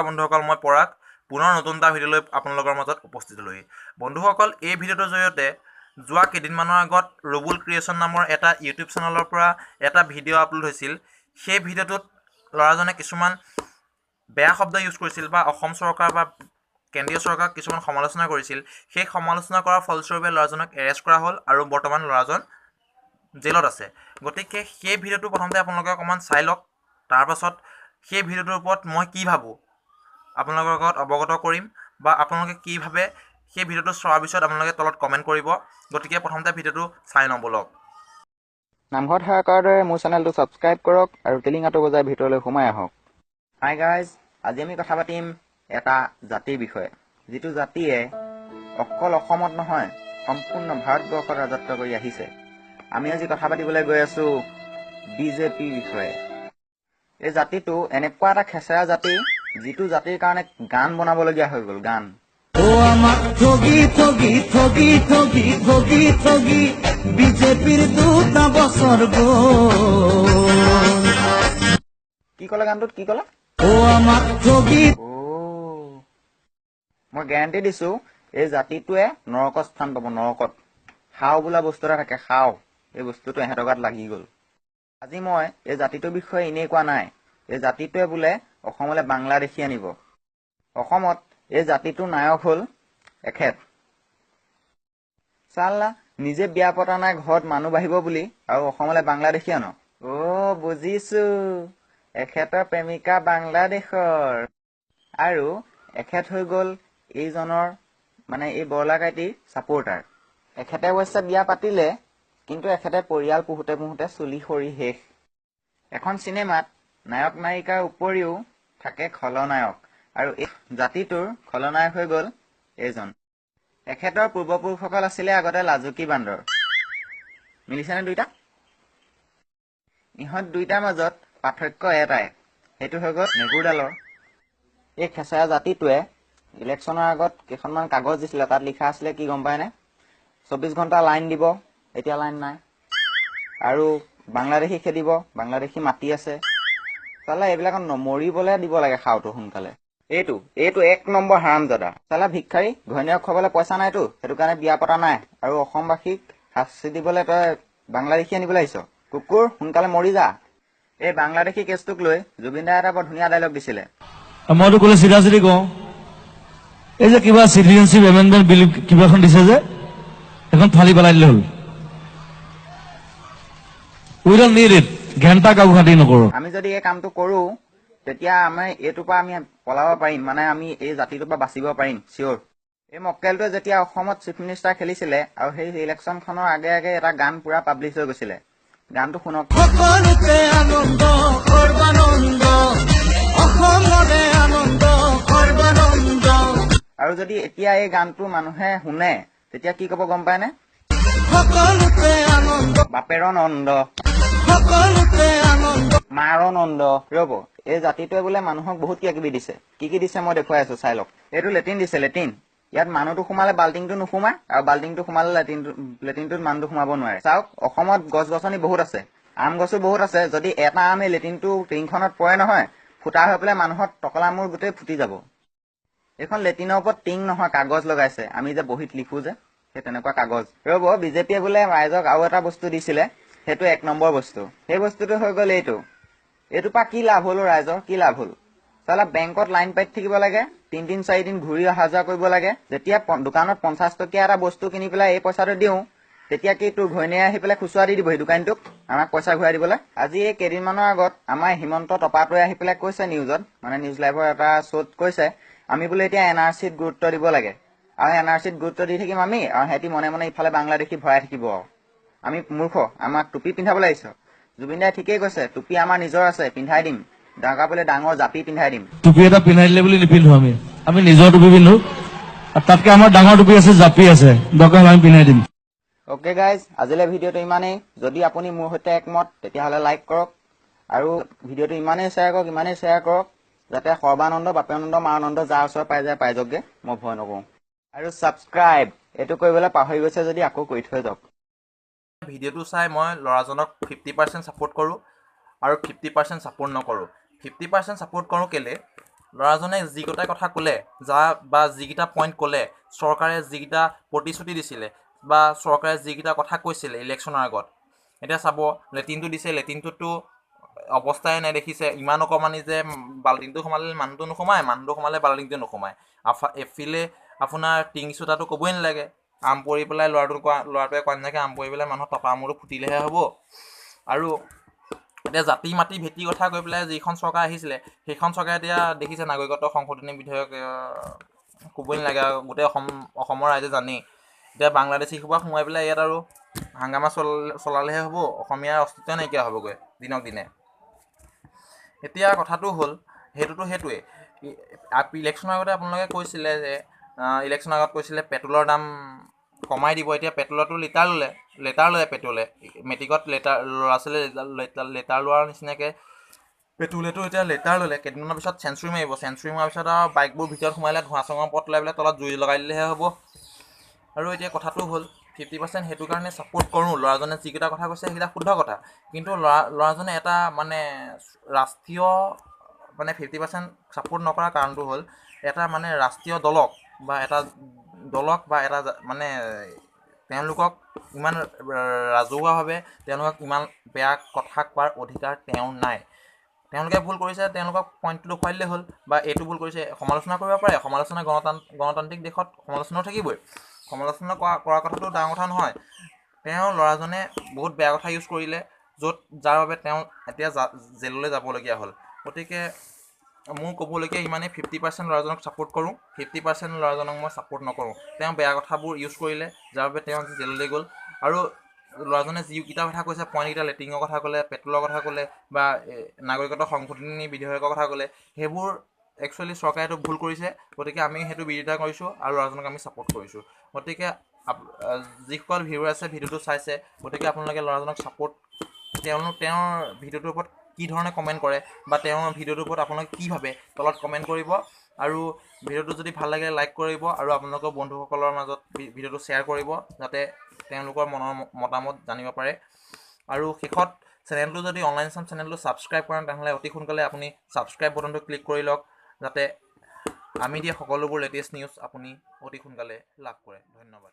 বন্ধুসকল মই পৰাগ পুনৰ নতুন এটা ভিডিঅ' লৈ আপোনালোকৰ মাজত উপস্থিত হ'লোহি। বন্ধুসকল এই ভিডিঅ'টোৰ জৰিয়তে যোৱা কেইদিনমানৰ আগত ৰবুল ক্ৰিয়েশ্যন নামৰ এটা ইউটিউব চেনেলৰ পৰা এটা ভিডিঅ' আপলোড হৈছিল। সেই ভিডিঅ'টোত ল'ৰাজনে কিছুমান বেয়া শব্দ ইউজ কৰিছিল বা অসম চৰকাৰ বা কেন্দ্ৰীয় চৰকাৰক কিছুমান সমালোচনা কৰিছিল। সেই সমালোচনা কৰাৰ ফলস্বৰূপে ল'ৰাজনক এৰেষ্ট কৰা হ'ল আৰু বৰ্তমান ল'ৰাজন জেলত আছে। গতিকে সেই ভিডিঅ'টো প্ৰথমতে আপোনালোকে অকণমান চাই লওক, তাৰপাছত সেই ভিডিঅ'টোৰ ওপৰত মই কি ভাবোঁ আপোনালোকৰ লগত অৱগত কৰিম বা আপোনালোকে কি ভাবে সেই ভিডিঅ'টো চোৱাৰ পিছত আপোনালোকে তলত কমেণ্ট কৰিব। গতিকে প্ৰথমতে ভিডিঅ'টো চাই লওঁ বলক। নামঘৰত সেৱা কৰাৰ দৰে মোৰ চেনেলটো ছাবস্ক্ৰাইব কৰক আৰু টিলিঙাটো বজাই ভিতৰলৈ সোমাই আহক। হাই গাইজ, আজি আমি কথা পাতিম এটা জাতিৰ বিষয়ে, যিটো জাতিয়ে অকল অসমত নহয় সম্পূৰ্ণ ভাৰতবৰ্ষত ৰাজত্ব কৰি আহিছে। আমি আজি কথা পাতিবলৈ গৈ আছোঁ বিজেপিৰ বিষয়ে। এই জাতিটো এনেকুৱা এটা খেচেৰা জাতি, যিটো জাতিৰ কাৰণে গান বনাবলগীয়া হৈ গ'ল। গান বিজেপিৰ 2টা বছৰ কি ক'লে গানটোত, কি ক'লে? মই গেৰাণ্টি দিছোঁ এই জাতিটোৱে নৰকত স্থান পাব। নৰকত খাও বোলা বস্তু এটা থাকে, খাও, এই বস্তুটো এহেঁতৰ গাত লাগি গ'ল। আজি মই এই জাতিটোৰ বিষয়ে এনেই কোৱা নাই। এই জাতিটোৱে বোলে অসমলৈ বাংলাদেশী আনিব। অসমত এই জাতিটোৰ নায়ক হ'ল এখেত। চাল্লা, নিজে বিয়া পতা নাই, ঘৰত মানুহ বাঢ়িব বুলি, আৰু অসমলৈ বাংলাদেশী আন। বুজিছো, এখেতৰ প্ৰেমিকা বাংলাদেশৰ। আৰু এখেত হৈ গ'ল এইজনৰ এই বৰলাকাইটিৰ ছাপোৰ্টাৰ। এখেতে অৱশ্যে বিয়া পাতিলে, কিন্তু এখেতে পৰিয়াল পোহোঁতে পোহোঁতে চুলি সৰি শেষ। এখন চিনেমাত নায়ক নায়িকাৰ উপৰিও থাকে খলনায়ক, আৰু এই জাতিটোৰ খলনায়ক হৈ গ'ল এইজন। এখেতৰ পূৰ্বপুৰুষসকল আছিলে আগতে লাজুকী বান্দৰ। মিলিছেনে দুইটা? ইহঁত দুইটাৰ মাজত পাৰ্থক্য এটাই, সেইটো হৈ গ'ল নেগুৰডালৰ। এই খেচেৰা জাতিটোৱে ইলেকশ্যনৰ আগত কেইখনমান কাগজ দিছিলে, তাত লিখা আছিলে কি গম পায়নে? 24 ঘণ্টা লাইন দিব, এতিয়া লাইন নাই। আৰু বাংলাদেশী খেদিব, বাংলাদেশী মাতি আছে। চালা, এইবিলাকত মৰিবলৈ দিব লাগে খাওঁটো সোনকালে। এইটো 1 নম্বৰ হাৰামজাদা। চালা ভিক্ষাৰী, ঘৈণীয়েক খুৱাবলৈ পইচা নাইতো, সেইটো কাৰণে বিয়া পতা নাই, আৰু অসমবাসীক শাস্তি দিবলৈ তই বাংলাদেশী আনিবলৈ আহিছ। কুকুৰ, সোনকালে মৰি যা। এই বাংলাদেশী কেছটোক লৈ জুবিন দাই এটা বৰ ধুনীয়া ডাইলগ দিছিলে। মইতো ক'লে চিধা চিধি কওঁ, এই যে কিবা চিটিজেনশ্বিপ এমেণ্ডমেণ্ট বিল কিবা এখন দিছে যে, এখন ফালি পেলাই দিলে হ'ল। উই ডন্ট নিড ইট। ঘেণ্টা কাকো খাতি নকৰোঁ। আমি যদি এই কামটো কৰোঁ, তেতিয়া এইটোৰ পৰা আমি পলাব পাৰিম, আমি এই জাতিটোৰ পৰা বাচিব পাৰিম, চিয়'ৰ। এই মক্কেলটোৱে যেতিয়া অসমত চিফ মিনিষ্টাৰ খেলিছিলে, আৰু সেই ইলেকশ্যনখনৰ আগে আগে এটা গান পুৰা পাব্লিছ হৈ গৈছিলে। গানটো শুনক। সকলোতে আনন্দ সৰ্বানন্দ, অসমৰে আনন্দ সৰ্বানন্দ। আৰু যদি এতিয়া এই গানটো মানুহে শুনে, তেতিয়া কি ক'ব গম পায়নে? সকলোতে আনন্দ, বাপেৰ নন্দ, সকলোতে আনন্দ। মাৰ নন্দ। ৰ'ব, এই জাতিটোৱে বোলে মানুহক বহুত কিবা কিবি দিছে। কি কি দিছে মই দেখুৱাই আছো, চাই লওক। এইটো লেট্ৰিন দিছে, লেট্ৰিন। ইয়াত মানুহটো সোমালে বাল্টিংটো নোসোমায়, আৰু বাল্টিংটো সোমালে লেট্ৰিনটোত মানুহটো সোমাব নোৱাৰে। চাওক, অসমত গছ গছনি বহুত আছে, আম গছো বহুত আছে। যদি এটা আম এই লেট্ৰিনটো টিংখনত পৰে নহয়, ফুটা হৈ পেলাই মানুহৰ টকলা মূৰ গোটেই ফুটি যাব। এইখন লেট্ৰিনৰ ওপৰত টিং নহয়, কাগজ লগাইছে। আমি যে বহীত লিখো যে, সেই তেনেকুৱা কাগজ। ৰ'ব, বিজেপিয়ে বোলে ৰাইজক আৰু এটা বস্তু দিছিলে, সেইটো 1 নম্বৰ বস্তু। সেই বস্তুটো হৈ গ'ল এইটোৰ পৰা কি লাভ হ'ল ৰাইজৰ? কি লাভ হ'ল? চালা, বেংকত লাইন পাতি থাকিব লাগে, 3 দিন 4 দিন ঘূৰি অহা যোৱা কৰিব লাগে। যেতিয়া দোকানত 50 টকীয়া এটা বস্তু কিনি পেলাই এই পইচাটো দিওঁ, তেতিয়া কি তোৰ ঘৈণীয়ে আহি পেলাই খুচুৰা দি দিব সেই দোকানীটোক আমাক পইচা ঘূৰাই দিবলৈ? আজি এই কেইদিনমানৰ আগত আমাৰ হিমন্ত টপাটোৱে আহি পেলাই কৈছে নিউজত, নিউজ লাইভৰ এটা শ্ব'ত কৈছে, আমি বোলে এতিয়া NRCত গুৰুত্ব দিব লাগে, আৰু NRCত গুৰুত্ব দি থাকিম আমি, আৰু সিহঁতি মনে মনে ইফালে বাংলাদেশী ভৰাই থাকিব। আমি মূৰ্খ, আমাক টুপি পিন্ধাবলৈ আহিছ। জুবিন দাই ঠিকেই কৈছে, টুপি আমাৰ নিজৰ আছে, পিন্ধাই দিম। দৰকাৰ পৰিলে ডাঙৰ জাপি পিন্ধাই দিম। টুপি এটা পিন্ধাই দিলে বুলি নিপিন্ধো, আমি নিজৰ টুপি পিন্ধো, আৰু তাতকে আমাৰ ডাঙৰ টুপি আছে, জাপি আছে, দৰকাৰ হ'লে আমি পিন্ধাই দিম। অ'কে গাইজ, আজিলৈ ভিডিঅ'টো ইমানেই। যদি আপুনি মোৰ সৈতে একমত, তেতিয়াহ'লে লাইক কৰক, আৰু ভিডিঅ'টো ইমানেই শ্বেয়াৰ কৰক, যাতে সৰ্বানন্দ, বাপেৰনন্দ, মাৰানন্দ যাৰ ওচৰত পাই যায় পাই যাওকগে, মই ভয় নকৰোঁ। আৰু ছাবস্ক্ৰাইব এইটো কৰিবলৈ পাহৰি গৈছে যদি আকৌ কৰি থৈ যাওক। ভিডিঅ'টো চাই মই ল'ৰাজনক 50% ছাপোৰ্ট কৰোঁ আৰু 50% ছাপোৰ্ট নকৰোঁ। 50% ছাপোৰ্ট কৰোঁ কেলৈ? ল'ৰাজনে যিকেইটা কথা ক'লে বা যিকেইটা পইণ্ট ক'লে, চৰকাৰে যিকেইটা প্ৰতিশ্ৰুতি দিছিলে বা চৰকাৰে যিকেইটা কথা কৈছিলে ইলেকশ্যনৰ আগত, এতিয়া চাব লেট্ৰিনটো দিছে, লেট্ৰিনটোতো অৱস্থাই নাই দেখিছে, ইমান অকণমানি যে বাল্টিংটো সোমালে মানুহটো নোসোমায়, মানুহটো সোমালে বাল্টিংটো নোসোমায়। এফিলে আপোনাৰ টিং চোতাটো ক'বই নালাগে, আম পৰি পেলাই ল'ৰাটোৱে কোৱা নিচিনাকৈ আম পৰি পেলাই মানুহৰ টপা মূৰটো ফুটিলেহে হ'ব। আৰু এতিয়া জাতি মাটি ভেটি কথা কৈ পেলাই যিখন চৰকাৰ আহিছিলে, সেইখন চৰকাৰে এতিয়া দেখিছে নাগৰিকত্ব সংশোধনী বিধেয়ক ক'বই নালাগে, গোটেই অসমৰ ৰাইজে জানেই। এতিয়া বাংলাদেশী সোপা সোমাই পেলাই ইয়াত আৰু হাংগামা চলালেহে হ'ব, অসমীয়াৰ অস্তিত্ব নাইকিয়া হ'বগৈ দিনক দিনে। এতিয়া কথাটো হ'ল সেইটোৱে ইলেকশ্যনৰ আগতে আপোনালোকে কৈছিলে যে ইলেকশ্যনৰ আগত কৈছিলে পেট্ৰলৰ দাম কমাই দিব। এতিয়া পেট্ৰলতো লেটাৰ ল'লে পেট্ৰলে, মেট্ৰিকত ল'ৰা ছোৱালীয়ে লেটাৰ লোৱাৰ নিচিনাকৈ পেট্ৰলেতো এতিয়া লেটাৰ ল'লে। কেইদিনমানৰ পিছত চেঞ্চুৰী মাৰিব, চেঞ্চুৰী মৰাৰ পিছত আৰু বাইকবোৰ ভিতৰত সোমালে ধোঁৱা চঙৰ ওপৰত ওলাই পেলাই তলত জুই লগাই দিলেহে হ'ব। আৰু এতিয়া কথাটো হ'ল 50% সেইটো কাৰণে ছাপোৰ্ট কৰোঁ, ল'ৰাজনে যিকেইটা কথা কৈছে সেইকেইটা শুদ্ধ কথা, কিন্তু ল'ৰাজনে এটা মানে ৰাষ্ট্ৰীয় 50% ছাপোৰ্ট নকৰাৰ কাৰণটো হ'ল এটা ৰাষ্ট্ৰীয় দলক বা এটা তেওঁলোকক ইমান ৰাজহুৱাভাৱে তেওঁলোকক ইমান বেয়া কথা কোৱাৰ অধিকাৰ তেওঁৰ নাই। তেওঁলোকে ভুল কৰিছে, তেওঁলোকক পইণ্টটো দেখুৱাই দিলেই হ'ল, বা এইটো ভুল কৰিছে সমালোচনা কৰিব পাৰে। সমালোচনা গণতান্ত্ৰিক দেশত সমালোচনাও থাকিবই, সমালোচনা কৰা কথাটো ডাঙৰ কথা নহয়। ল'ৰাজনে বহুত বেয়া কথা ইউজ কৰিলে, যাৰ বাবে তেওঁ এতিয়া জেললৈ যাবলগীয়া হ'ল। গতিকে মোৰ ক'বলগীয়া ইমানেই, 50% ল'ৰাজনক ছাপোৰ্ট কৰোঁ, 50% ল'ৰাজনক মই ছাপোৰ্ট নকৰোঁ। তেওঁ বেয়া কথাবোৰ ইউজ কৰিলে, যাৰ বাবে তেওঁ জেললৈ গ'ল। আৰু ল'ৰাজনে যিকেইটা কথা কৈছে, পইণ্টকেইটা লেট্ৰিনৰ কথা ক'লে, পেট্ৰলৰ কথা ক'লে, বা নাগৰিকত্ব সংশোধনী বিধেয়কৰ কথা ক'লে, সেইবোৰ একচুৱেলি চৰকাৰেতো ভুল কৰিছে। গতিকে আমি সেইটো বিৰোধিতা কৰিছোঁ আৰু ল'ৰাজনক আমি ছাপোৰ্ট কৰিছোঁ। গতিকে যিসকল ভিউৱাৰ আছে ভিডিঅ'টো চাইছে, গতিকে আপোনালোকে ল'ৰাজনক ছাপোৰ্ট, তেওঁৰ ভিডিঅ'টোৰ ওপৰত কি ধৰণে কমেণ্ট কৰে বা তেওঁৰ ভিডিঅ'টোৰ ওপৰত আপোনালোকে কি ভাবে তলত কমেণ্ট কৰিব। আৰু ভিডিঅ'টো যদি ভাল লাগে লাইক কৰিব, আৰু আপোনালোকৰ বন্ধুসকলৰ মাজত ভিডিঅ'টো শ্বেয়াৰ কৰিব, যাতে তেওঁলোকৰ মনৰ মতামত জানিব পাৰে। আৰু শেষত চেনেলটো যদি অনলাইন চেনেলটো ছাবস্ক্ৰাইব কৰে, তেনেহ'লে অতি সোনকালে আপুনি ছাবস্ক্ৰাইব বটনটো ক্লিক কৰি লওক, যাতে আমি দিয়া সকলোবোৰ লেটেষ্ট নিউজ আপুনি অতি সোনকালে লাভ কৰে। ধন্যবাদ।